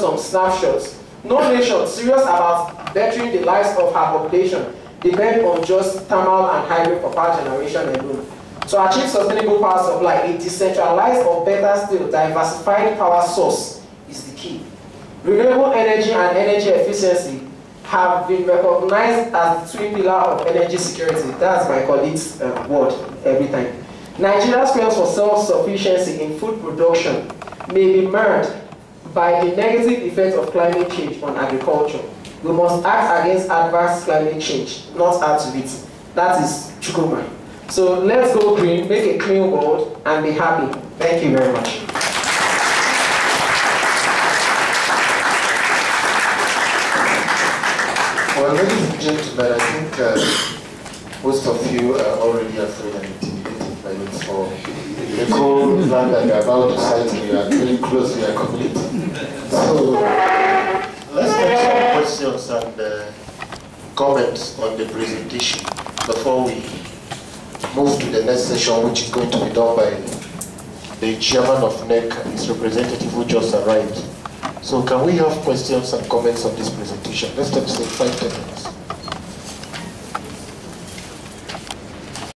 some snapshots. No nation serious about bettering the lives of her population depend on just thermal and hydro for power generation alone. To achieve sustainable power supply, a decentralized or better still diversified power source is the key. Renewable energy and energy efficiency have been recognized as the twin pillar of energy security. That's my colleague's word every time. Nigeria's plans for self-sufficiency in food production may be marred by the negative effects of climate change on agriculture. We must act against adverse climate change, not add to it. That is Chukwuma. So let's go green, make a clean world, and be happy. Thank you very much. Well, ladies and gentlemen, I think most of you are already afraid and intimidated by it. For the cool land that you're about to sign, you are very close to your community. So let's take some questions and comments on the presentation before we move to the next session, which is going to be done by the chairman of NEC and his representative who just arrived. So can we have questions and comments on this presentation? Let's take say 5-10 minutes.